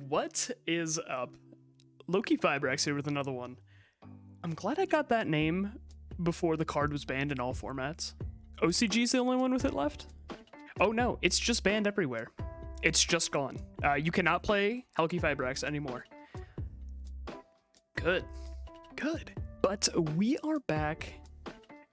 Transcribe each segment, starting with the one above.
What is up? Loki Fibrex here with another one. I'm glad I got that name before the card was banned in all formats. OCG's the only one with it left? Oh no, it's just banned everywhere. It's just gone. You cannot play Loki Fibrex anymore. Good. But we are back,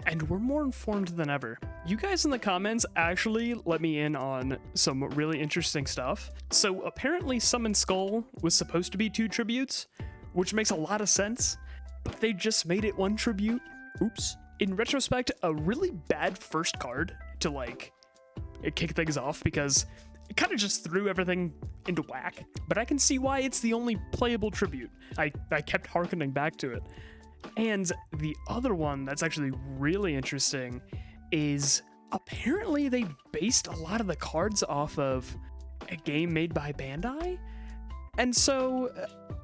and we're more informed than ever. You guys in the comments actually let me in on some really interesting stuff. So apparently Summon Skull was supposed to be 2 tributes, which makes a lot of sense, but they just made it 1 tribute. Oops. In retrospect, a really bad first card to kick things off because it kind of just threw everything into whack. But I can see why it's the only playable tribute. I kept harkening back to it. And the other one that's actually really interesting is apparently they based a lot of the cards off of a game made by Bandai. And so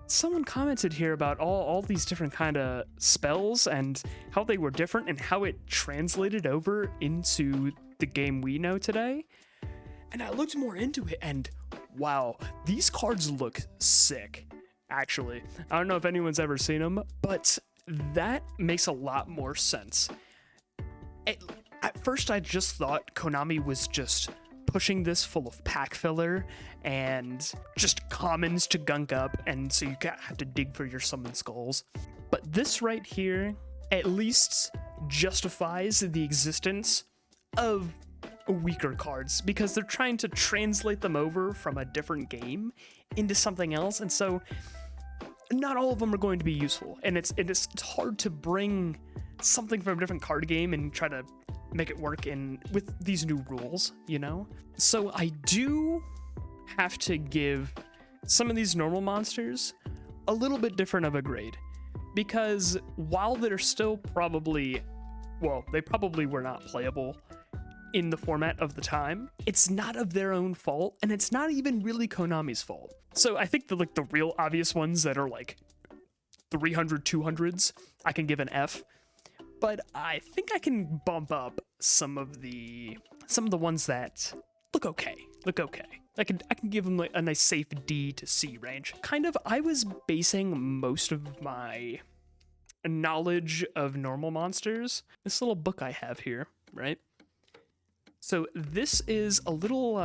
someone commented here about all these different kind of spells and how they were different and how it translated over into the game we know today. And I looked more into it and wow, these cards look sick, actually. I don't know if anyone's ever seen them, but that makes a lot more sense. At first, I just thought Konami was just pushing this full of pack filler and just commons to gunk up, and so you have to dig for your Summon Skulls. But this right here at least justifies the existence of weaker cards because they're trying to translate them over from a different game into something else, and so not all of them are going to be useful, and it's hard to bring something from a different card game and try to make it work with these new rules, you know? So I do have to give some of these normal monsters a little bit different of a grade, because while they're still probably, well, they probably were not playable in the format of the time, it's not of their own fault, and it's not even really Konami's fault. So I think the real obvious ones that are like 300, 200s, I can give an F, but I think I can bump up some of the ones that look okay. I can give them like a nice safe D to C range. Kind of, I was basing most of my knowledge of normal monsters, this little book I have here, right? So this is a little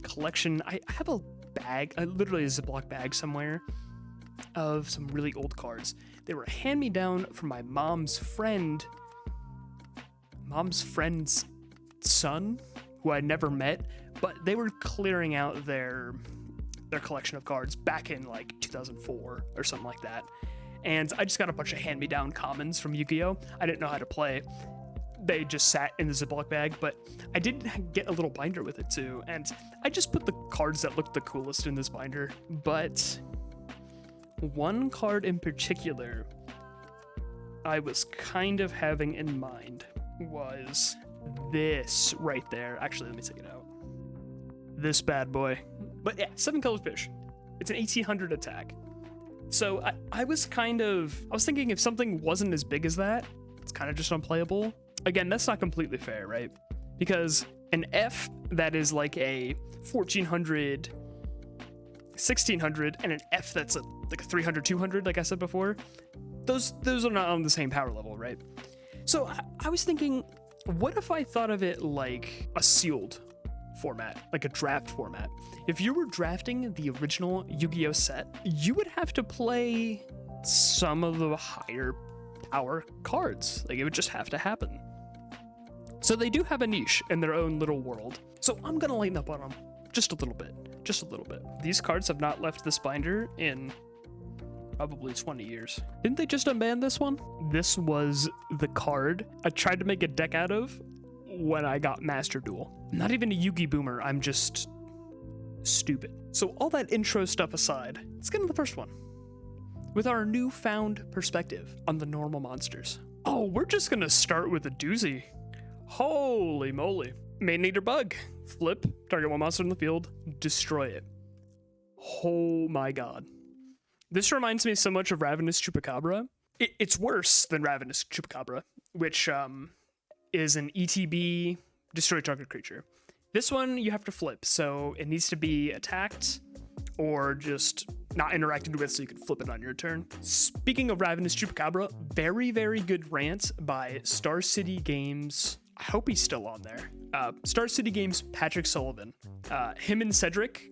collection. I have a bag, literally a Ziploc bag somewhere, of some really old cards. They were hand-me-down from my mom's friend's son, who I never met, but they were clearing out their collection of cards back in like 2004 or something like that. And I just got a bunch of hand-me-down commons from Yugioh. I didn't know how to play. They just sat in the Ziploc bag, but I did get a little binder with it too, and I just put the cards that looked the coolest in this binder. But one card in particular I was kind of having in mind was this right there. Actually, let me take it out. This bad boy. But yeah, 7-colored fish. It's an 1800 attack. So I was thinking if something wasn't as big as that, it's kind of just unplayable. Again, that's not completely fair, right? Because an F that is like a 1400, 1600, and an F that's like a 300, 200, like I said before, those are not on the same power level, right? So I was thinking, what if I thought of it like a sealed format, like a draft format? If you were drafting the original Yu-Gi-Oh set, you would have to play some of the higher power cards. Like, it would just have to happen. So they do have a niche in their own little world. So I'm gonna lighten up on them just a little bit. These cards have not left this binder in probably 20 years. Didn't they just unban this one? This was the card I tried to make a deck out of when I got Master Duel. I'm not even a Yugi boomer, I'm just stupid. So all that intro stuff aside, let's get into the first one with our newfound perspective on the normal monsters. Oh, we're just gonna start with a doozy. Holy moly. Main Eater Bug. Flip, target one monster in the field, destroy it. Oh my god. This reminds me so much of Ravenous Chupacabra. It's worse than Ravenous Chupacabra, which is an ETB, destroy target creature. This one you have to flip, so it needs to be attacked or just not interacted with so you can flip it on your turn. Speaking of Ravenous Chupacabra, very, very good rant by Star City Games. I hope he's still on there. Star City Games Patrick Sullivan. Him and Cedric,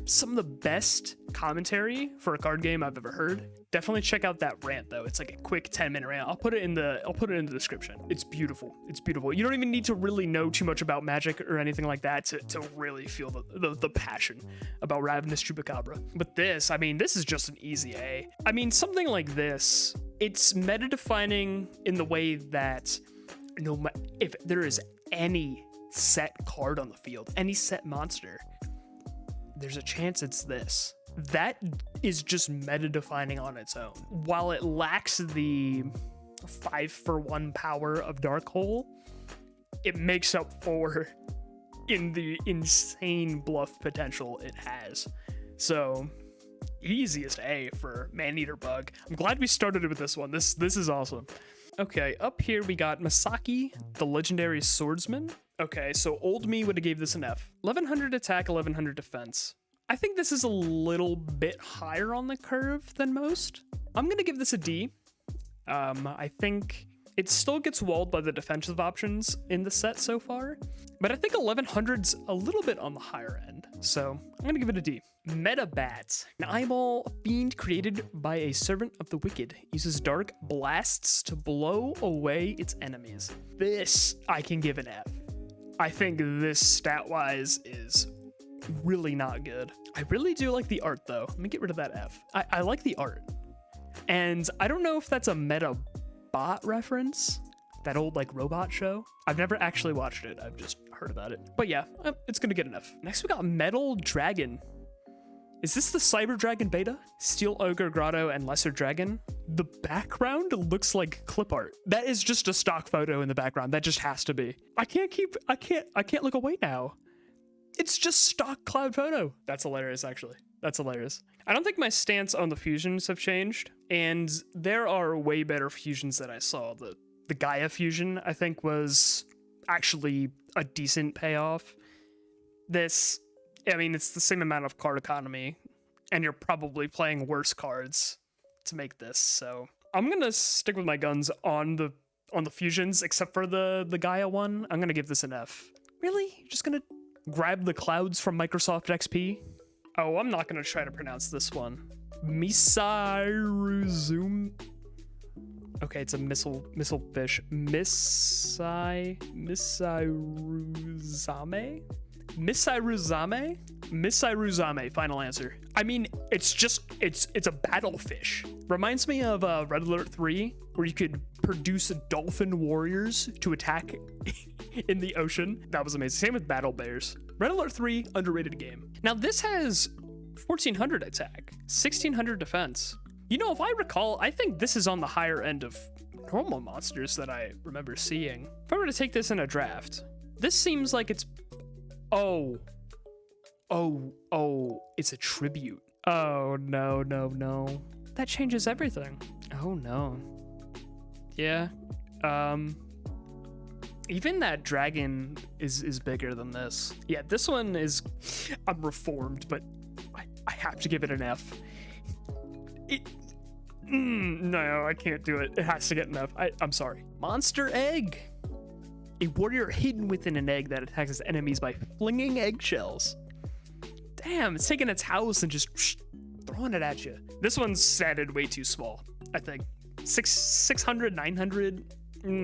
some of the best commentary for a card game I've ever heard. Definitely check out that rant though. It's like a quick 10-minute rant. I'll put it in the description. It's beautiful. It's beautiful. You don't even need to really know too much about Magic or anything like that to really feel the passion about Ravenous Chupacabra. But this, I mean, this is just an easy A. I mean, something like this, it's meta defining in the way that if there is any set card on the field, any set monster, there's a chance it's this. That is just meta defining on its own. While it lacks the 5-for-1 power of Dark Hole, it makes up for in the insane bluff potential it has. So easiest A for Maneater Bug. I'm glad we started with this one. This is awesome. Okay, up here we got Masaki, the legendary swordsman. Okay, so old me would have gave this an F. 1100 attack, 1100 defense. I think this is a little bit higher on the curve than most. I'm gonna give this a D. I think it still gets walled by the defensive options in the set so far, but I think 1100's a little bit on the higher end, so I'm gonna give it a D. Metabat, an eyeball fiend created by a servant of the wicked, uses dark blasts to blow away its enemies. This I can give an F. I think this stat-wise is really not good. I really do like the art though. Let me get rid of that F. I like the art. And I don't know if that's a Metabot reference, that old like robot show. I've never actually watched it. I've just heard about it. But yeah, it's gonna get an F. Next we got Metal Dragon. Is this the Cyber Dragon beta? Steel Ogre Grotto and Lesser Dragon. The background looks like clip art. That is just a stock photo in the background. That just has to be. I can't look away now. It's just stock cloud photo. That's hilarious, actually. That's hilarious. I don't think my stance on the fusions have changed, and there are way better fusions that I saw. The Gaia fusion, I think, was actually a decent payoff. This, I mean, it's the same amount of card economy, and you're probably playing worse cards to make this, so I'm gonna stick with my guns on the fusions, except for the Gaia one. I'm gonna give this an F. Really? You're just gonna grab the clouds from Microsoft XP? Oh, I'm not gonna try to pronounce this one. Misiruzum. Okay, it's a missile fish. Misiruzame, final answer. I mean, it's a battlefish. Reminds me of Red Alert 3, where you could produce dolphin warriors to attack in the ocean. That was amazing. Same with Battle Bears. Red Alert 3, underrated game. Now this has 1400 attack, 1600 defense. You know, if I recall, I think this is on the higher end of normal monsters that I remember seeing. If I were to take this in a draft, this seems like it's... Oh, it's a tribute. Oh, no. That changes everything. Oh, no. Yeah. Even that dragon is bigger than this. Yeah, this one is... I'm reformed, but I have to give it an F. No, I can't do it. It has to get an F. I'm sorry. Monster Egg. A warrior hidden within an egg that attacks its enemies by flinging eggshells. Damn, it's taking its house and just throwing it at you. This one's satted way too small, I think. 600, 900.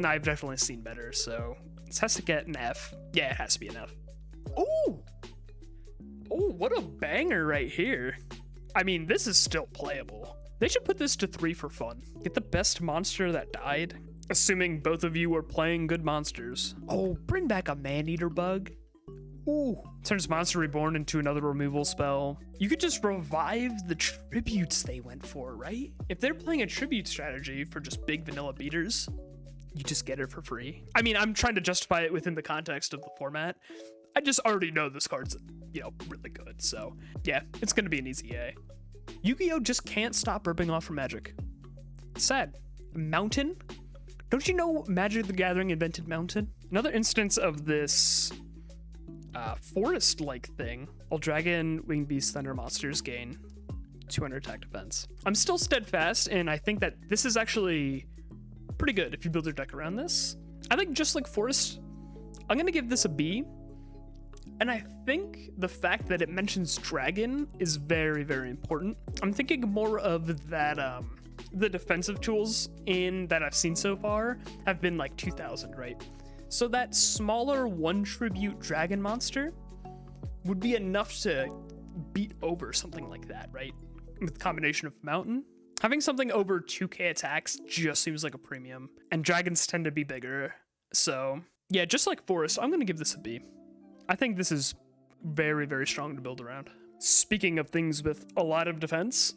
I've definitely seen better, so this has to get an F. Yeah, it has to be an F. Oh, what a banger right here. I mean, this is still playable. They should put this to 3 for fun. Get the best monster that died, assuming both of you are playing good monsters. Oh, bring back a Maneater Bug. Ooh, turns Monster Reborn into another removal spell. You could just revive the tributes they went for, right? If they're playing a tribute strategy for just big vanilla beaters, you just get it for free. I mean, I'm trying to justify it within the context of the format. I just already know this card's, really good. So yeah, it's gonna be an easy A. Yu-Gi-Oh just can't stop ripping off from Magic. It's sad. Mountain? Don't you know Magic the Gathering invented Mountain? Another instance of this forest-like thing. All dragon, winged beast, thunder monsters gain 200 attack defense. I'm still steadfast, and I think that this is actually pretty good if you build your deck around this. I think just like forest, I'm gonna give this a B. And I think the fact that it mentions dragon is very, very important. I'm thinking more of that, the defensive tools in that I've seen so far have been like 2000, right? So that smaller 1 tribute dragon monster would be enough to beat over something like that, right? With the combination of mountain. Having something over 2k attacks just seems like a premium, and dragons tend to be bigger. So yeah, just like forest, I'm gonna give this a B. I think this is very, very strong to build around. Speaking of things with a lot of defense,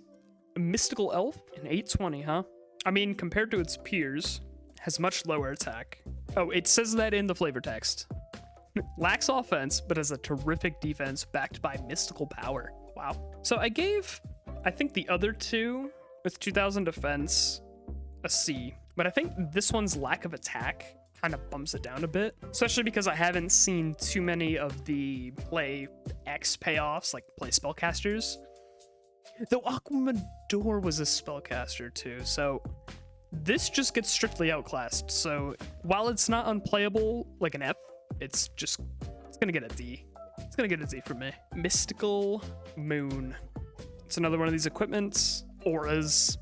Mystical Elf, an 820, huh? I mean, compared to its peers, has much lower attack. Oh, it says that in the flavor text. Lacks offense, but has a terrific defense backed by mystical power. Wow. So I gave, I think the other two with 2000 defense a C, but I think this one's lack of attack kind of bumps it down a bit, especially because I haven't seen too many of the play X payoffs, like play spellcasters. Though Aquamador was a spellcaster too, so this just gets strictly outclassed. So while it's not unplayable like an F, it's gonna get a D. It's gonna get a D for me. Mystical Moon. It's another one of these equipments, auras,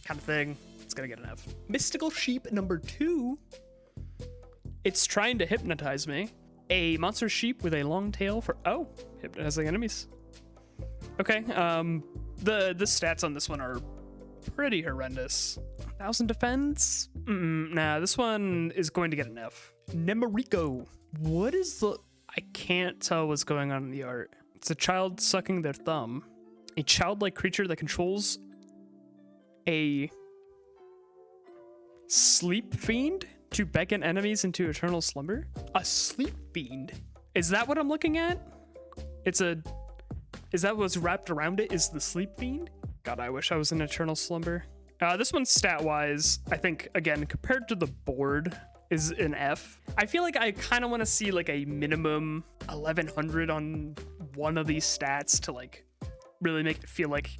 kind of thing. It's gonna get an F. Mystical Sheep number 2. It's trying to hypnotize me. A monster sheep with a long tail for, oh, hypnotizing enemies. Okay, the stats on this one are pretty horrendous. 1000 defense? Nah, this one is going to get an F. Nemorico. What is the, I can't tell what's going on in the art. It's a child sucking their thumb. A childlike creature that controls a sleep fiend to beckon enemies into eternal slumber? A sleep fiend? Is that what I'm looking at? Is that what's wrapped around it is the sleep fiend? God, I wish I was in eternal slumber. This one stat-wise, I think, again, compared to the board, is an F. I feel like I kind of want to see like a minimum 1100 on one of these stats to like really make it feel like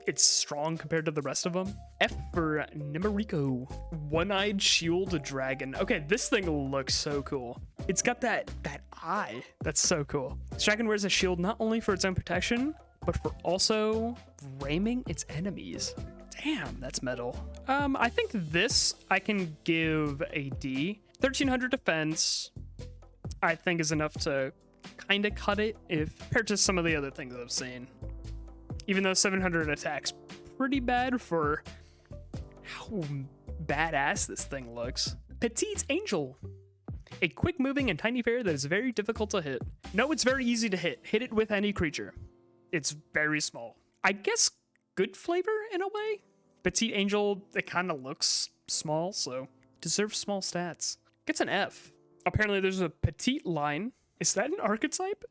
it's strong compared to the rest of them. F for Nemorico. One-eyed shield dragon. Okay, this thing looks so cool. It's got that eye. That's so cool. This dragon wears a shield not only for its own protection, but for also ramming its enemies. Damn, that's metal. I think this I can give a D. 1300 defense, I think, is enough to kind of cut it if compared to some of the other things I've seen. Even though 700 attack's pretty bad for how badass this thing looks. Petite Angel. A quick moving and tiny fairy that is very difficult to hit. No, it's very easy to hit. Hit it with any creature. It's very small. I guess good flavor in a way. Petite Angel, it kind of looks small, so deserves small stats. Gets an F. Apparently there's a petite line. Is that an archetype?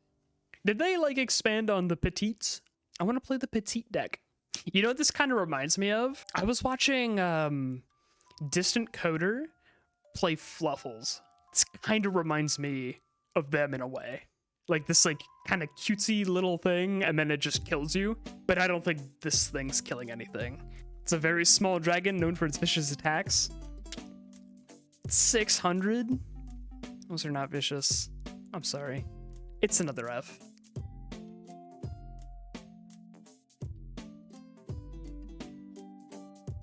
Did they like expand on the petites? I want to play the petite deck. You know what this kind of reminds me of? I was watching Distant Coder play Fluffles. This kind of reminds me of them in a way. Like this like kind of cutesy little thing, and then it just kills you. But I don't think this thing's killing anything. It's a very small dragon known for its vicious attacks. 600? Those are not vicious. I'm sorry. It's another F.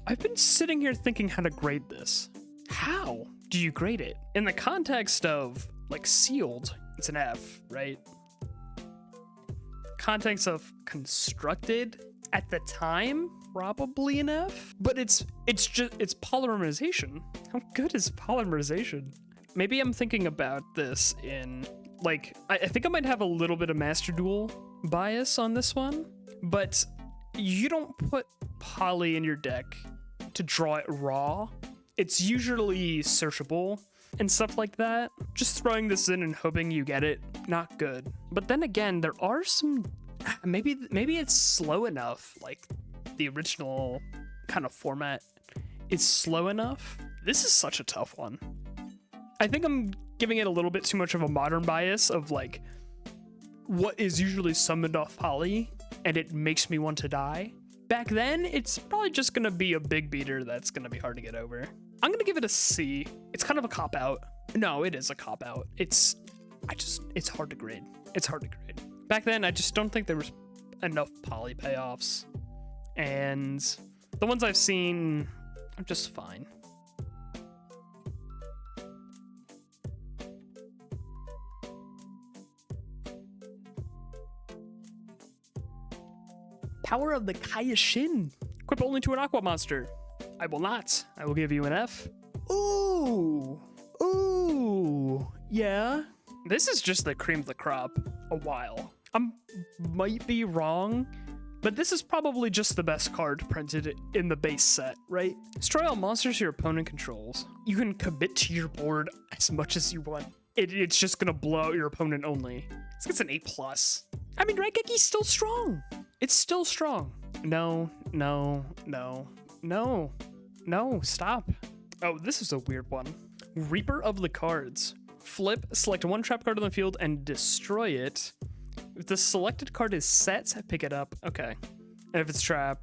I've been sitting here thinking how to grade this. How do you grade it? In the context of, like, sealed, it's an F, right? Context of constructed, at the time, probably an F. But it's polymerization. How good is polymerization? Maybe I'm thinking about this in, like, I think I might have a little bit of Master Duel bias on this one, but you don't put poly in your deck to draw it raw. It's usually searchable and stuff like that. Just throwing this in and hoping you get it, not good. But then again, there are some, maybe it's slow enough, like the original kind of format is slow enough. This is such a tough one. I think I'm giving it a little bit too much of a modern bias of like what is usually summoned off poly, and it makes me want to die. Back then, it's probably just gonna be a big beater that's gonna be hard to get over. I'm gonna give it a C. It's kind of a cop-out. No, it is a cop-out. It's hard to grade. It's hard to grade. Back then, I just don't think there was enough poly payoffs. And the ones I've seen are just fine. Power of the Kaioshin. Equip only to an aqua monster. I will not. I will give you an F. Ooh. Ooh. Yeah. This is just the cream of the crop a while. I might be wrong, but this is probably just the best card printed in the base set, right? Destroy all monsters your opponent controls. You can commit to your board as much as you want. It's just gonna blow out your opponent only. This gets an A+. I mean, Raigeki's still strong. It's still strong. No, no, no, no, no, stop. Oh, this is a weird one. Reaper of the Cards. Flip, select one trap card on the field and destroy it. If the selected card is set, pick it up. Okay. And if it's trap,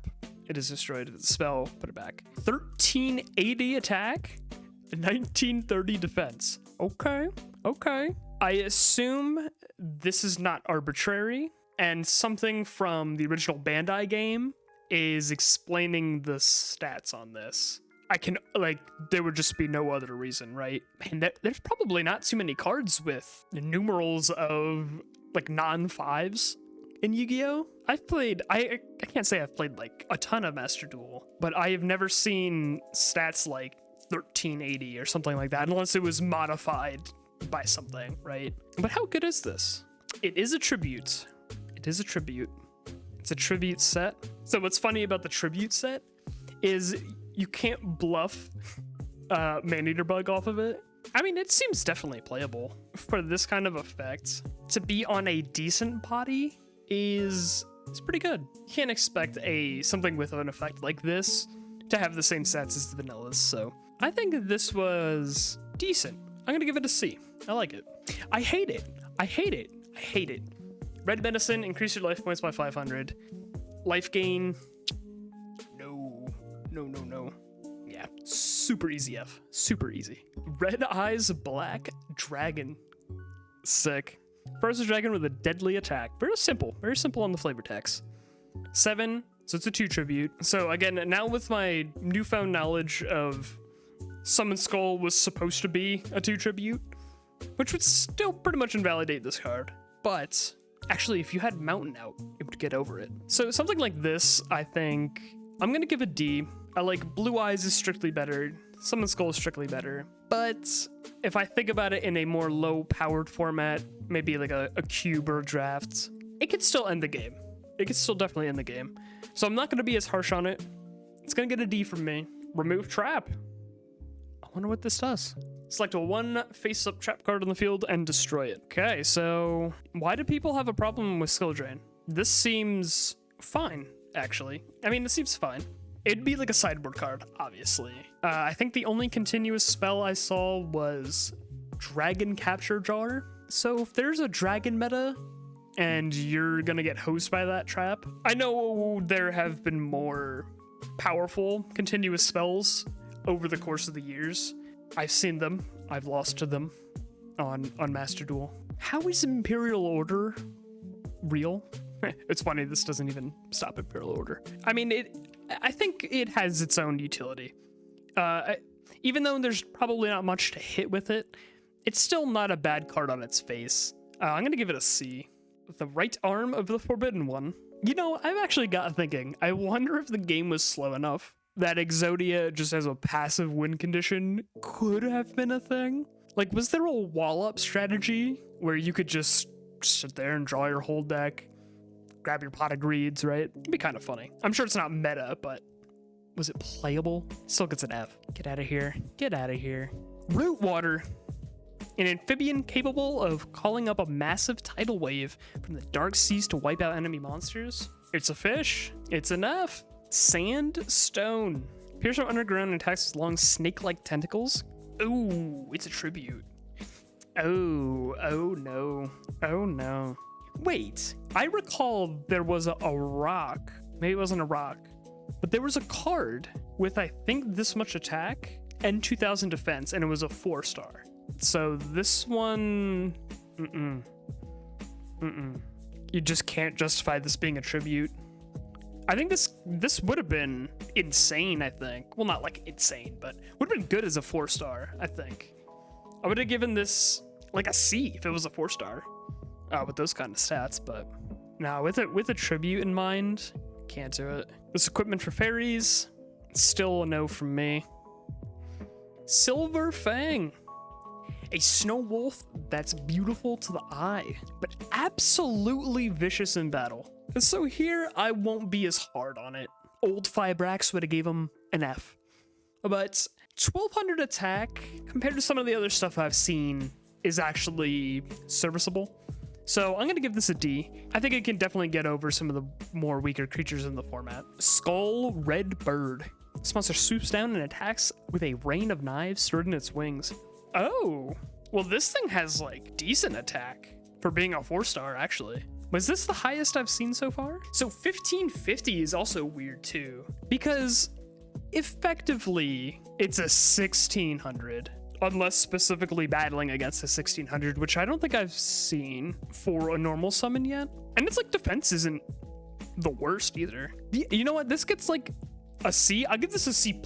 it is destroyed. If it's a spell, put it back. 1380 attack, 1930 defense. Okay, okay. I assume this is not arbitrary, and something from the original Bandai game is explaining the stats on this. I can, like, there would just be no other reason, right? And there's probably not too many cards with numerals of, like, non-5s in Yu-Gi-Oh! I've played, I can't say I've played, like, a ton of Master Duel, but I have never seen stats like 1380 or something like that, unless it was modified by something, right? But how good is this? It is a tribute. It is a tribute. It's a tribute set. So what's funny about the tribute set is you can't bluff Maneater Bug off of it. I mean, it seems definitely playable for this kind of effect. To be on a decent body is pretty good. You can't expect something with an effect like this to have the same stats as the vanillas. So I think this was decent. I'm gonna give it a C. I like it. I hate it. I hate it. I hate it. Red Medicine, increase your life points by 500. Life gain, no, no, no, no. Yeah, super easy F, super easy. Red Eyes Black Dragon, sick. First dragon with a deadly attack. Very simple on the flavor text. 7, so it's a 2 tribute. So again, now with my newfound knowledge of Summon Skull was supposed to be a 2 tribute, which would still pretty much invalidate this card. But actually, if you had Mountain out, it would get over it. So something like this, I think, I'm gonna give a D. I like Blue Eyes is strictly better. Summon Skull is strictly better. But if I think about it in a more low-powered format, maybe like a cube or a draft, it could still end the game. It could still definitely end the game. So I'm not gonna be as harsh on it. It's gonna get a D from me. Remove Trap. I wonder what this does. Select a 1 face-up trap card on the field and destroy it. Okay, so why do people have a problem with Skill Drain? This seems fine, actually. I mean, it seems fine. It'd be like a sideboard card, obviously. I think the only continuous spell I saw was Dragon Capture Jar. So if there's a dragon meta and you're gonna get hosed by that trap, I know there have been more powerful continuous spells over the course of the years. I've seen them. I've lost to them on Master Duel. How is Imperial Order real? It's funny, this doesn't even stop Imperial Order. I mean, I think it has its own utility. Even though there's probably not much to hit with it, it's still not a bad card on its face. I'm gonna give it a C. The right arm of the Forbidden One. You know, I've actually got thinking, I wonder if the game was slow enough that Exodia just as a passive win condition could have been a thing. Like, was there a wall-up strategy where you could just sit there and draw your whole deck, grab your pot of greeds, right? It'd be kind of funny. I'm sure it's not meta, but was it playable? Still gets an F. Get out of here. Get out of here. Root Water. An amphibian capable of calling up a massive tidal wave from the dark seas to wipe out enemy monsters. It's a fish. It's an F. Sandstone. Appears from underground and attacks with long snake-like tentacles. Ooh, it's a tribute. Oh no. Oh no. You Wait, I recall there was a rock. Maybe it wasn't a rock, but there was a card with, I think, this much attack and 2000 defense, and it was a 4-star. So this one, you just can't justify this being a tribute. I think this would have been insane, I think. Well, not like insane, but would have been good as a 4-star, I think. I would have given this like a C if it was a 4-star with those kind of stats, but no, with a tribute in mind, can't do it. This equipment for fairies, still a no from me. Silver Fang. A snow wolf that's beautiful to the eye, but absolutely vicious in battle. So here, I won't be as hard on it. Old Fibrax would have gave him an F. But 1200 attack, compared to some of the other stuff I've seen, is actually serviceable. So I'm gonna give this a D. I think it can definitely get over some of the more weaker creatures in the format. Skull Red Bird. This monster swoops down and attacks with a rain of knives stored in its wings. Oh, well, this thing has like decent attack for being a 4-star, actually. Was this the highest I've seen so far? So 1550 is also weird too, because effectively it's a 1600, unless specifically battling against a 1600, which I don't think I've seen for a normal summon yet. And it's like defense isn't the worst either. You know what? This gets like a C. I'll give this a C+.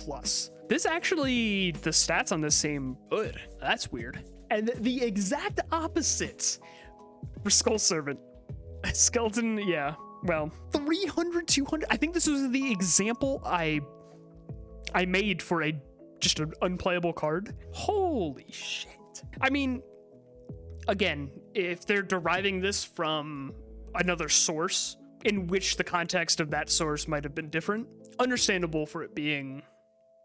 This actually, the stats on this seem good. That's weird. And the exact opposite for Skull Servant. Skeleton, yeah. Well, 300, 200. I think this was the example I made for just an unplayable card. Holy shit. I mean, again, if they're deriving this from another source in which the context of that source might have been different, understandable for it being,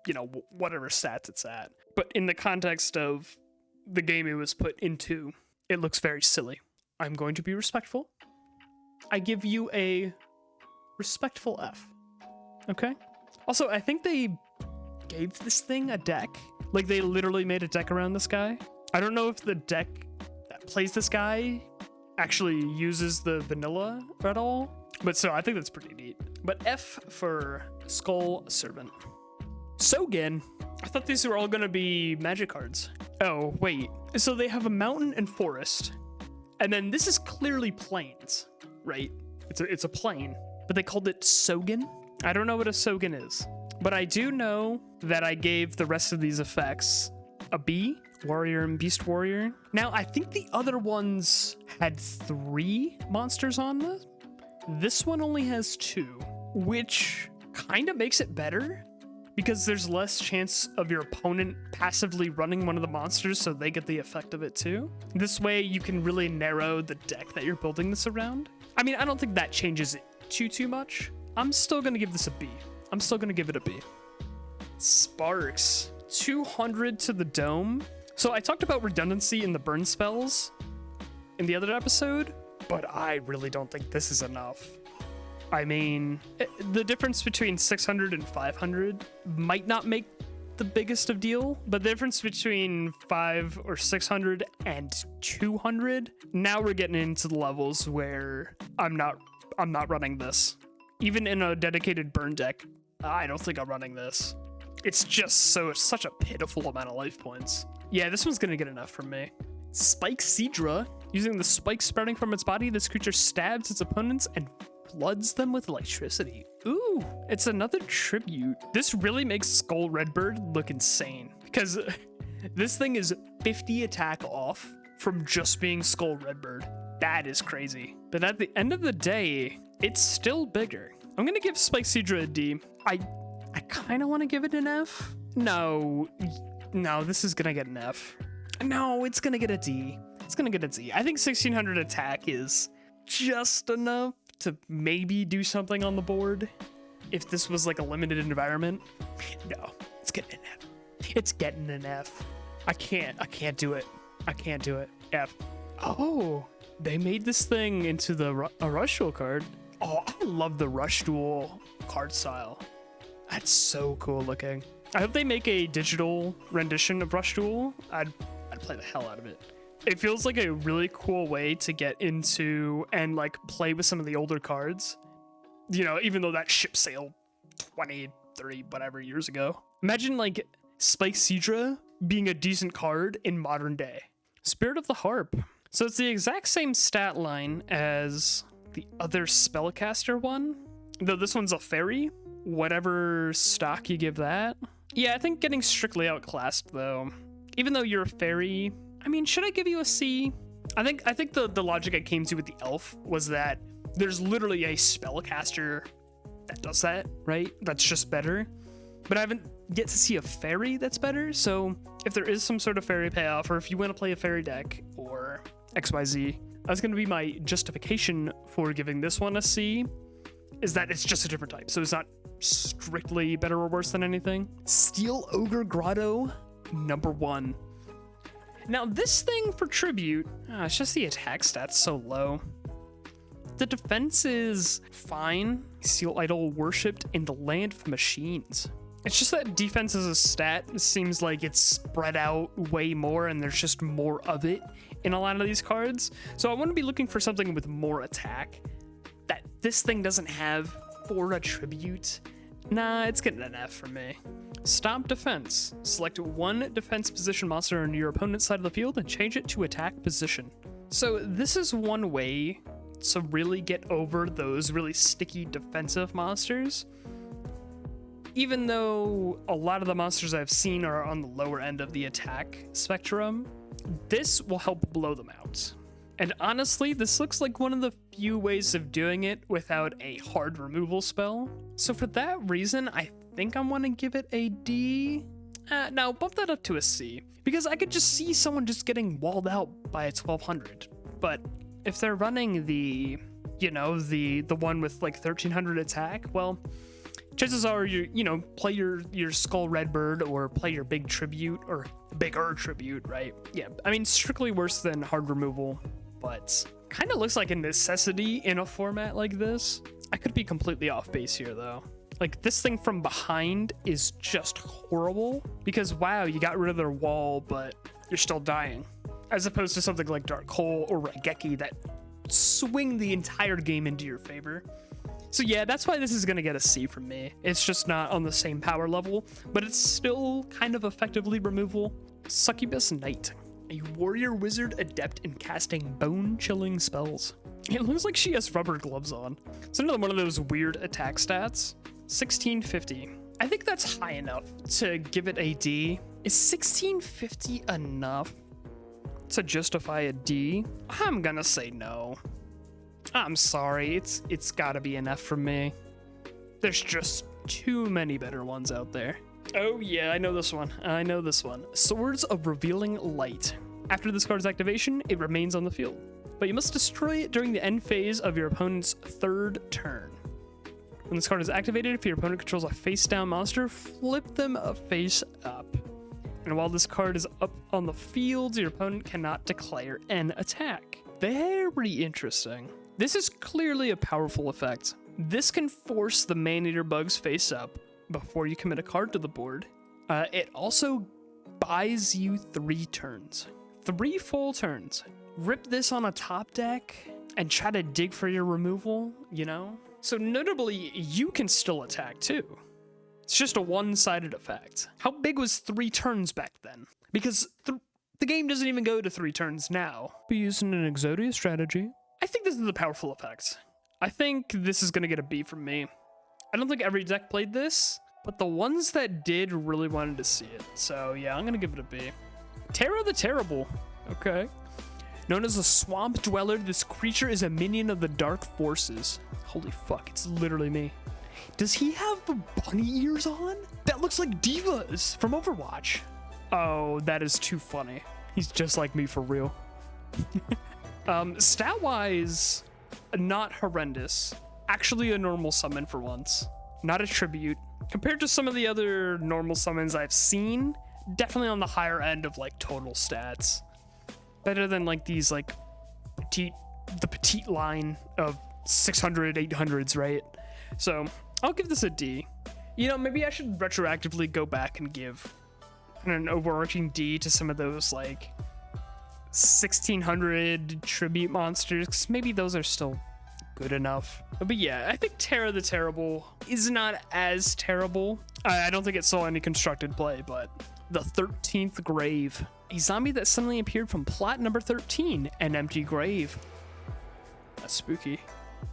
you know, whatever stats it's at. But in the context of the game it was put into, it looks very silly. I'm going to be respectful. I give you a respectful F. Okay? Also, I think they gave this thing a deck. Like, they literally made a deck around this guy. I don't know if the deck that plays this guy actually uses the vanilla at all, but so I think that's pretty neat. But F for Skull Servant. Sogen. I thought these were all gonna be magic cards. Oh, wait. So they have a mountain and forest, and then this is clearly plains, right? It's a plain, but they called it Sogen. I don't know what a Sogen is, but I do know that I gave the rest of these effects a B. Warrior and Beast Warrior. Now, I think the other ones had 3 monsters on this. This one only has 2, which kind of makes it better because there's less chance of your opponent passively running one of the monsters so they get the effect of it too. This way you can really narrow the deck that you're building this around. I mean, I don't think that changes it too much. I'm still gonna give this a B. I'm still gonna give it a B. Sparks. 200 to the dome. So I talked about redundancy in the burn spells in the other episode, but I really don't think this is enough. I mean, the difference between 600 and 500 might not make the biggest of deal, but the difference between 500 or 600 and 200, now we're getting into the levels where I'm not running this. Even in a dedicated burn deck, I don't think I'm running this. It's just such a pitiful amount of life points. Yeah, this one's gonna get enough from me. Spike Seadra. Using the spikes sprouting from its body, this creature stabs its opponents and floods them with electricity. Ooh, it's another tribute. This really makes Skull Redbird look insane because this thing is 50 attack off from just being Skull Redbird. That is crazy. But at the end of the day, it's still bigger. I'm gonna give Spike Seadra a D. I kind of want to give it an F. No, this is gonna get an F. No, it's gonna get a D. It's gonna get a D. I think 1600 attack is just enough to maybe do something on the board if this was like a limited environment. No, it's getting an F. It's getting an F. I can't do it. I can't do it. F. Oh, they made this thing into a Rush Duel card. Oh, I love the Rush Duel card style. That's so cool looking. I hope they make a digital rendition of Rush Duel. I'd play the hell out of it. It feels like a really cool way to get into and like play with some of the older cards. You know, even though that ship sailed 20, 30, whatever years ago. Imagine like Spike Seadra being a decent card in modern day. Spirit of the Harp. So it's the exact same stat line as the other spellcaster one, though this one's a fairy. Whatever stock you give that. Yeah, I think getting strictly outclassed though. Even though you're a fairy, I mean, should I give you a C? I think the logic I came to with the elf was that there's literally a spellcaster that does that, right? That's just better. But I haven't yet to see a fairy that's better. So if there is some sort of fairy payoff, or if you want to play a fairy deck or XYZ, that's going to be my justification for giving this one a C, is that it's just a different type. So it's not strictly better or worse than anything. Steel Ogre Grotto, number 1. Now this thing for tribute, it's just the attack stats so low. The defense is fine. Steel Idol worshipped in the land of machines. It's just that defense as a stat seems like it's spread out way more and there's just more of it in a lot of these cards. So I want to be looking for something with more attack that this thing doesn't have for a tribute. Nah, it's getting an F for me. Stop defense. Select one defense position monster on your opponent's side of the field and change it to attack position. So this is one way to really get over those really sticky defensive monsters. Even though a lot of the monsters I've seen are on the lower end of the attack spectrum, this will help blow them out. And honestly, this looks like one of the few ways of doing it without a hard removal spell. So for that reason, I think I want to give it a D. No, bump that up to a C, because I could just see someone just getting walled out by a 1200. But if they're running the, you know, the one with like 1300 attack, well, chances are play your Skull Redbird or play your big tribute or bigger tribute, right? Yeah, I mean, strictly worse than hard removal, but kind of looks like a necessity in a format like this. I could be completely off base here though. Like this thing from behind is just horrible because wow, you got rid of their wall, but you're still dying. As opposed to something like Dark Hole or Raigeki that swing the entire game into your favor. So yeah, that's why this is gonna get a C from me. It's just not on the same power level, but it's still kind of effectively removal. Succubus Knight, a warrior wizard adept in casting bone-chilling spells. It looks like she has rubber gloves on. It's another one of those weird attack stats. 1650. I think that's high enough to give it a D. Is 1650 enough to justify a D? I'm gonna say no. I'm sorry, it's gotta be an F from me. There's just too many better ones out there. Oh yeah, I know this one. Swords of Revealing Light. After this card's activation, it remains on the field, but you must destroy it during the end phase of your opponent's third turn. When this card is activated, if your opponent controls a face-down monster, flip them face up. And while this card is up on the field, your opponent cannot declare an attack. Very interesting. This is clearly a powerful effect. This can force the Man-Eater bugs face up before you commit a card to the board. It also buys you 3 turns. 3 full turns. Rip this on a top deck and try to dig for your removal, you know? So notably, you can still attack too. It's just a one-sided effect. How big was 3 turns back then? Because the game doesn't even go to 3 turns now. Be using an Exodia strategy. I think this is a powerful effect. I think this is gonna get a B from me. I don't think every deck played this, but the ones that did really wanted to see it. So yeah, I'm gonna give it a B. Terra the Terrible. Okay. Known as a swamp dweller, this creature is a minion of the dark forces. Holy fuck, it's literally me. Does he have the bunny ears on? That looks like Divas from Overwatch. Oh, that is too funny. He's just like me for real. Stat-wise, not horrendous. Actually a normal summon for once. Not a tribute. Compared to some of the other normal summons I've seen, definitely on the higher end of like total stats. Better than like these like the petite line of 600, 800s, right? So I'll give this a D. You know, maybe I should retroactively go back and give an overarching D to some of those like 1600 tribute monsters, 'cause maybe those are still good enough. But yeah, I think Terra the Terrible is not as terrible. I don't think it saw any constructed play, but the 13th Grave, a zombie that suddenly appeared from plot number 13, an empty grave. That's spooky.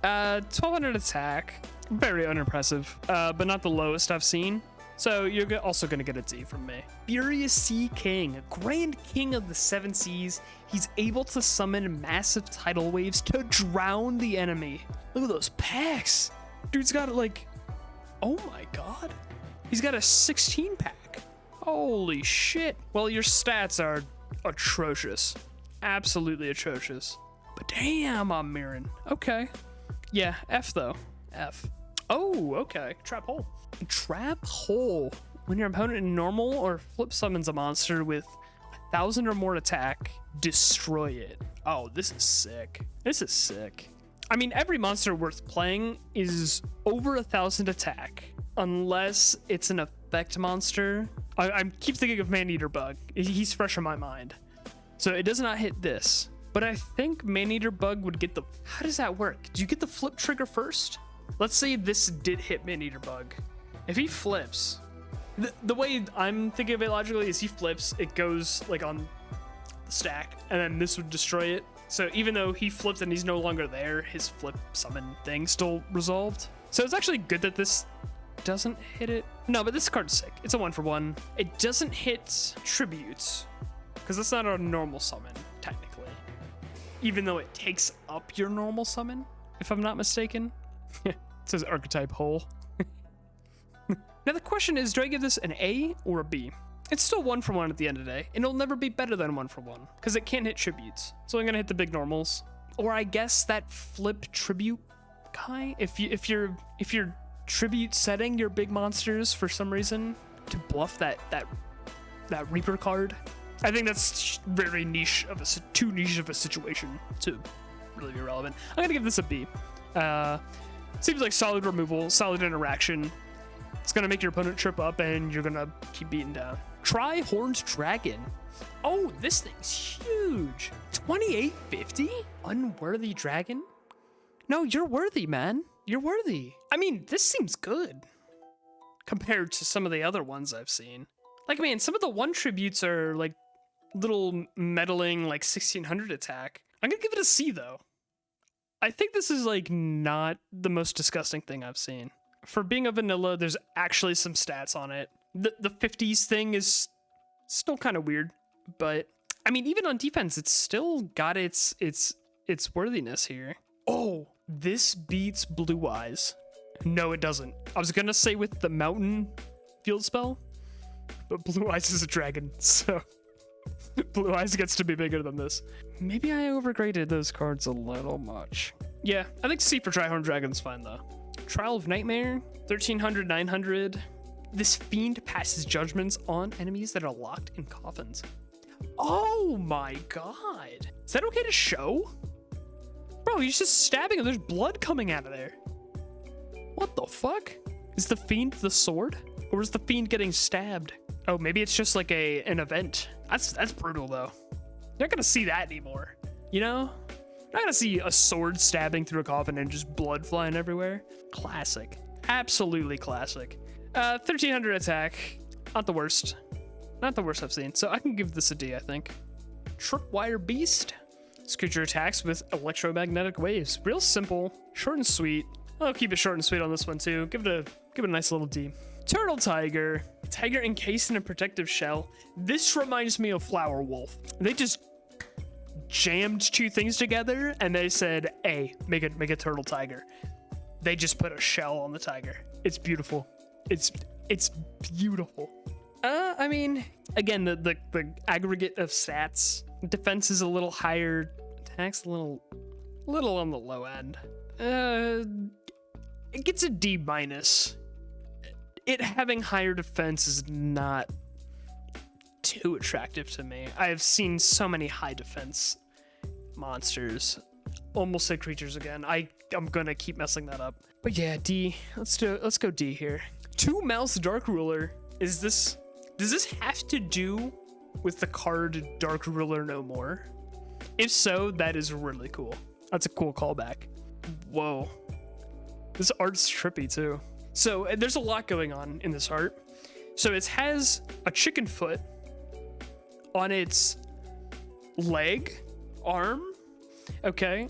1200 attack, very unimpressive, but not the lowest I've seen. So you're also gonna get a D from me. Furious Sea King, Grand King of the Seven Seas. He's able to summon massive tidal waves to drown the enemy. Look at those packs. Dude's got like, oh my God. He's got a 16 pack. Holy shit. Well, your stats are atrocious. Absolutely atrocious. But damn, I'm mirroring. Okay. Yeah, F though. F. Oh, okay. Trap hole. Trap hole. When your opponent in normal or flip summons a monster with 1,000 or more attack, destroy it. Oh, this is sick. This is sick. I mean, every monster worth playing is over 1,000 attack, unless it's an effect monster. I keep thinking of Maneater Bug. He's fresh in my mind. So it does not hit this, but I think Maneater Bug would get the... How does that work? Do you get the flip trigger first? Let's say this did hit Maneater Bug. If he flips, the way I'm thinking of it logically is he flips, it goes like on the stack, and then this would destroy it. So even though he flipped and he's no longer there, his flip summon thing still resolved. So it's actually good that this doesn't hit it. No, but this card's sick. It's a 1-for-1. It doesn't hit tributes, because that's not a normal summon, technically. Even though it takes up your normal summon, if I'm not mistaken. It says archetype hole. Now the question is, do I give this an A or a B? It's still 1-for-1 at the end of the day, and it'll never be better than 1-for-1, because it can't hit tributes. So I'm gonna hit the big normals. Or I guess that flip tribute guy, if you're tribute setting your big monsters for some reason to bluff that Reaper card. I think that's very niche of too niche of a situation to really be relevant. I'm gonna give this a B. Seems like solid removal, solid interaction. It's gonna make your opponent trip up and you're gonna keep beating down. Try Horned Dragon. Oh, this thing's huge. 2850? Unworthy dragon? No, you're worthy, man. You're worthy. I mean, this seems good compared to some of the other ones I've seen. Like, man, some of the one tributes are like little meddling, like 1600 attack. I'm gonna give it a C though. I think this is like not the most disgusting thing I've seen. For being a vanilla, there's actually some stats on it. The 50s thing is still kind of weird, but I mean, even on defense, it's still got its worthiness here. Oh, this beats Blue Eyes. No, it doesn't. I was gonna say with the mountain field spell, but Blue Eyes is a dragon, so Blue Eyes gets to be bigger than this. Maybe I overgraded those cards a little much. Yeah, I think C for Tryhorn Dragon's fine though. Trial of Nightmare, 1300, 900. This fiend passes judgments on enemies that are locked in coffins. Oh my God. Is that okay to show? Bro, he's just stabbing him. There's blood coming out of there. What the fuck? Is the fiend the sword? Or is the fiend getting stabbed? Oh, maybe it's just like an event. That's brutal though. You're not gonna see that anymore. You know? You're not gonna see a sword stabbing through a coffin and just blood flying everywhere. Classic. Absolutely classic. 1300 attack. Not the worst. Not the worst I've seen. So I can give this a D, I think. Tripwire Beast. This creature attacks with electromagnetic waves. Real simple, short and sweet. I'll keep it short and sweet on this one too. Give it a nice little D. Turtle Tiger. Tiger encased in a protective shell. This reminds me of Flower Wolf. They just jammed two things together and they said, hey, make a turtle tiger. They just put a shell on the tiger. It's beautiful. It's beautiful. I mean, again, the aggregate of stats. Defense is a little higher. Attack's a little on the low end. It gets a D minus. It having higher defense is not too attractive to me. I have seen so many high defense monsters. Almost said creatures again. I'm gonna keep messing that up. But yeah, D. Let's go D here. 2 Mouse Dark Ruler. Does this have to do with the card Dark Ruler No More? If so, that is really cool. That's a cool callback. Whoa. This art's trippy too. So there's a lot going on in this art. So it has a chicken foot on its leg, arm. Okay.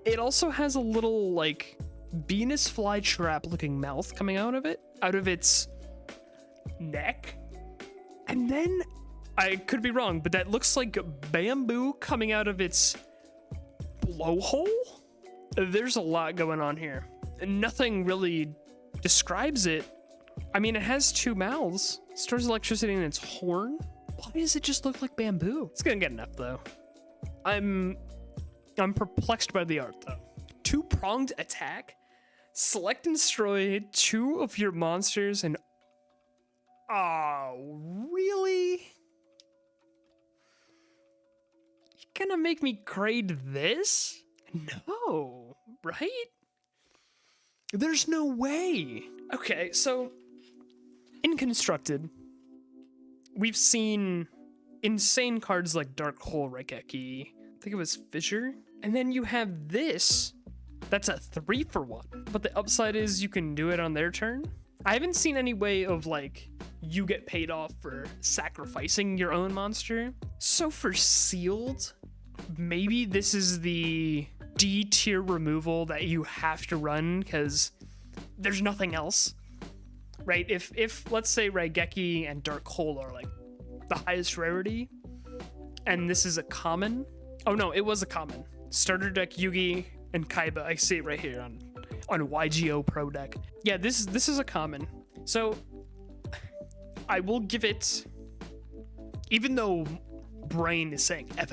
It also has a little like Venus flytrap looking mouth coming out of its neck. And then I could be wrong, but that looks like bamboo coming out of its blowhole. There's a lot going on here. Nothing really describes it. I mean, it has two mouths, stores electricity in its horn. Why does it just look like bamboo? It's gonna get enough though. I'm perplexed by the art though. Two-pronged attack. Select and destroy two of your monsters and... Oh, really? You're gonna make me grade this? No, right? There's no way. Okay, so in Constructed, we've seen insane cards like Dark Hole Raigeki. I think it was Fissure. And then you have this. That's a 3-for-1. But the upside is you can do it on their turn. I haven't seen any way of like you get paid off for sacrificing your own monster. So for Sealed, maybe this is the D tier removal that you have to run because there's nothing else, right? If let's say Raigeki and Dark Hole are like the highest rarity, and this is a common. Oh no, it was a common. Starter deck Yugi and Kaiba. I see it right here on Yugioh Pro deck. Yeah, this is a common. So I will give it, even though Brain is saying F,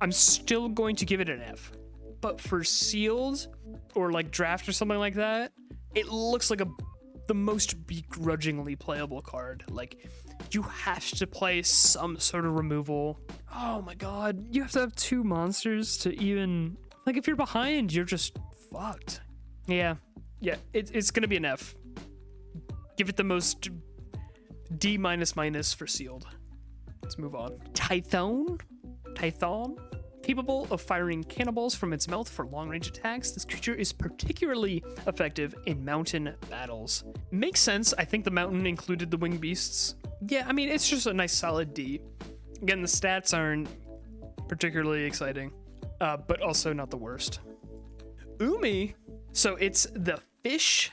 I'm still going to give it an F. But for Sealed or like Draft or something like that, it looks like the most begrudgingly playable card. Like, you have to play some sort of removal. Oh my god, you have to have two monsters to even... Like, if you're behind, you're just fucked. Yeah, it's gonna be an F. Give it the most D minus for Sealed. Let's move on. Tython? Capable of firing cannonballs from its mouth for long-range attacks, this creature is particularly effective in mountain battles. Makes sense. I think the mountain included the winged beasts. Yeah, I mean, it's just a nice solid D. Again, the stats aren't particularly exciting, but also not the worst. Umi. So it's the fish,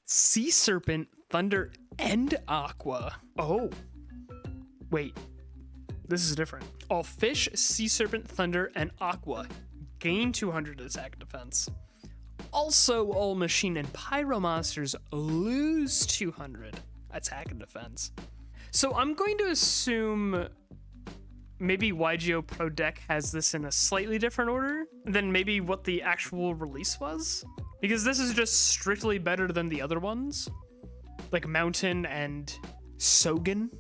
sea serpent, thunder, and aqua. Oh, wait. This is different. All fish, sea serpent, thunder, and aqua gain 200 attack defense. Also, all machine and pyro monsters lose 200 attack and defense. So I'm going to assume maybe Yugioh Pro deck has this in a slightly different order than maybe what the actual release was. Because this is just strictly better than the other ones, like Mountain and Sogen.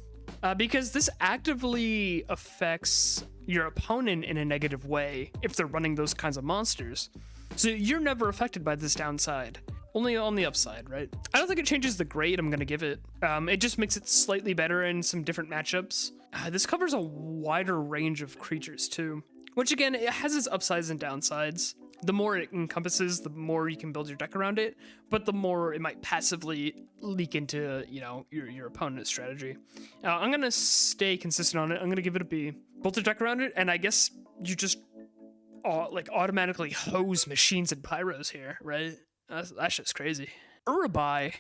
Because this actively affects your opponent in a negative way if they're running those kinds of monsters. So you're never affected by this downside, only on the upside, right? I don't think it changes the grade I'm gonna give it. It just makes it slightly better in some different matchups. This covers a wider range of creatures too, which again, it has its upsides and downsides. The more it encompasses, the more you can build your deck around it, but the more it might passively leak into, you know, your opponent's strategy. I'm gonna stay consistent on it. I'm gonna give it a B. Build your deck around it, and I guess you just like automatically hose machines and pyros here, right? That's just crazy. Urabai.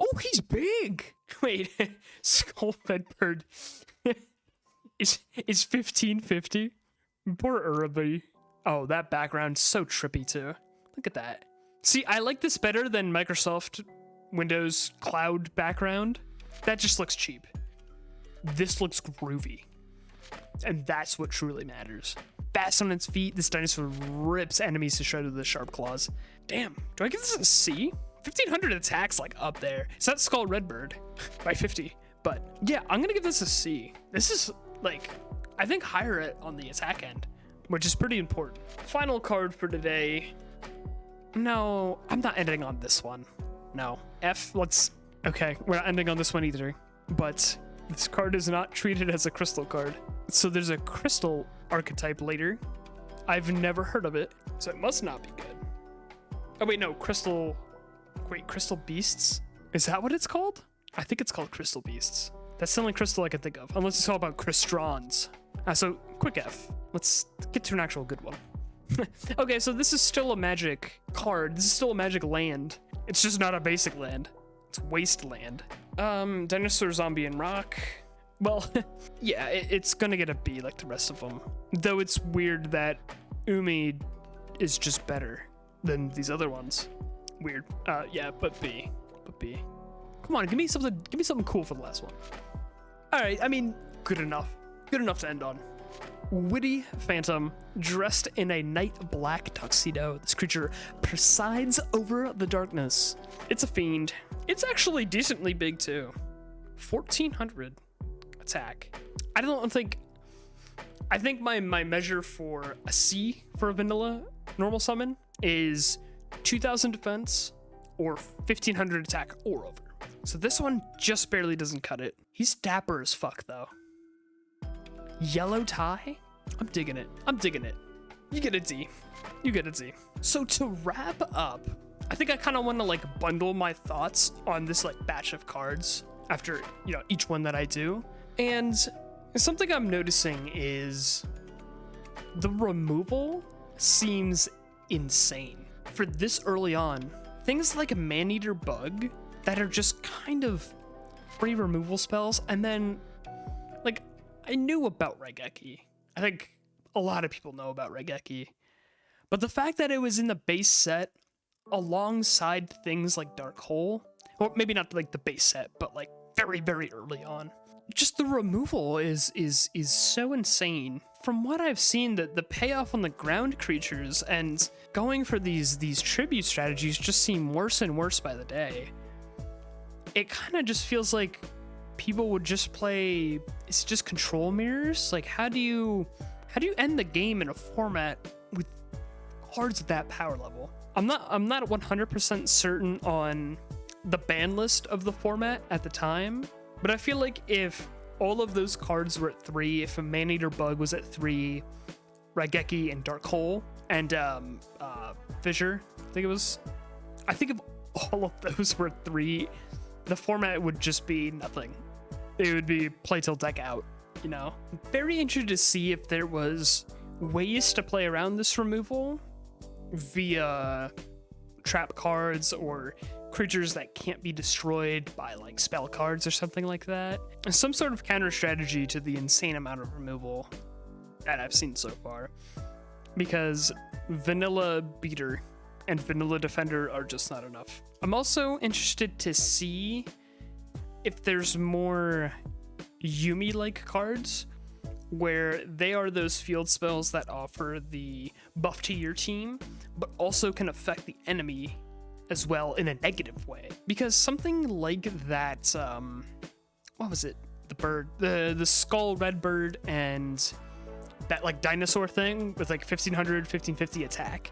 Oh, he's big. Wait, Skullfed Bird is 1550. Poor Urabai. Oh, that background's so trippy too. Look at that. See, I like this better than Microsoft Windows Cloud background. That just looks cheap. This looks groovy. And that's what truly matters. Fast on its feet, this dinosaur rips enemies to shreds with the sharp claws. Damn, do I give this a C? 1500 attacks like up there. It's not Skull Redbird by 50. But yeah, I'm gonna give this a C. This is like, I think higher on the attack end, which is pretty important. Final card for today. No, I'm not ending on this one. No. F, okay, we're not ending on this one either. But this card is not treated as a crystal card. So there's a crystal archetype later. I've never heard of it, so it must not be good. Oh wait, no, Crystal Beasts? Is that what it's called? I think it's called Crystal Beasts. That's the only crystal I can think of, unless it's all about Crystrons. So quick F. Let's get to an actual good one. Okay, so this is still a magic card. This is still a magic land. It's just not a basic land. It's wasteland. Dinosaur, zombie, and rock. Well, yeah, it's gonna get a B like the rest of them. Though it's weird that Umi is just better than these other ones. Weird. Yeah, but B. Come on, give me something cool for the last one. All right, I mean, good enough to end on. Witty Phantom, dressed in a night black tuxedo. This creature presides over the darkness. It's a fiend. It's actually decently big too. 1400 attack. I think my measure for a C for a vanilla normal summon is 2000 defense or 1500 attack or over. So this one just barely doesn't cut it. He's dapper as fuck though. Yellow tie? I'm digging it. You get a D. So to wrap up, I think I kind of want to like bundle my thoughts on this like batch of cards after, you know, each one that I do. And something I'm noticing is the removal seems insane. For this early on, things like a Man-Eater Bug that are just kind of free removal spells, and then, like, I knew about Raigeki. I think a lot of people know about Raigeki. But the fact that it was in the base set alongside things like Dark Hole, or maybe not like the base set, but like very, very early on, just the removal is so insane. From what I've seen, the payoff on the ground creatures and going for these tribute strategies just seem worse and worse by the day. It kind of just feels like people would just play, it's just control mirrors. Like, how do you end the game in a format with cards at that power level? I'm not 100% certain on the ban list of the format at the time, but I feel like if all of those cards were at 3, if a Man-Eater Bug was at 3, Raigeki and Dark Hole, and Fissure, I think if all of those were at 3, the format would just be nothing. It would be play till deck out, you know? Very interested to see if there was ways to play around this removal via trap cards or creatures that can't be destroyed by like spell cards or something like that. Some sort of counter strategy to the insane amount of removal that I've seen so far. Because Vanilla Beater and Vanilla Defender are just not enough. I'm also interested to see if there's more Yumi-like cards where they are those field spells that offer the buff to your team, but also can affect the enemy as well in a negative way. Because something like that, what was it? The bird, the skull red bird, and that like dinosaur thing with like 1500, 1550 attack.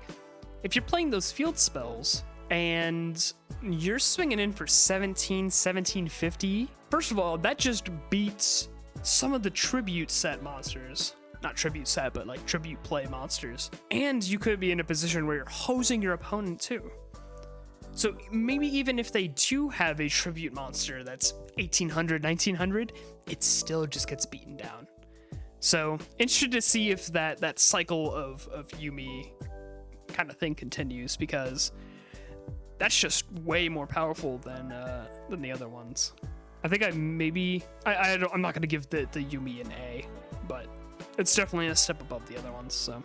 If you're playing those field spells and you're swinging in for 1750, first of all, that just beats some of the tribute set monsters. Not tribute set, but like tribute play monsters. And you could be in a position where you're hosing your opponent too. So maybe even if they do have a tribute monster that's 1800, 1900, it still just gets beaten down. So interested to see if that cycle of Yumi kind of thing continues, because that's just way more powerful than the other ones. I think I'm not gonna give the Yumi an A, but it's definitely a step above the other ones. So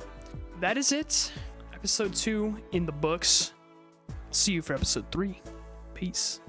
that is it. Episode 2 in the books. See you for episode 3. Peace.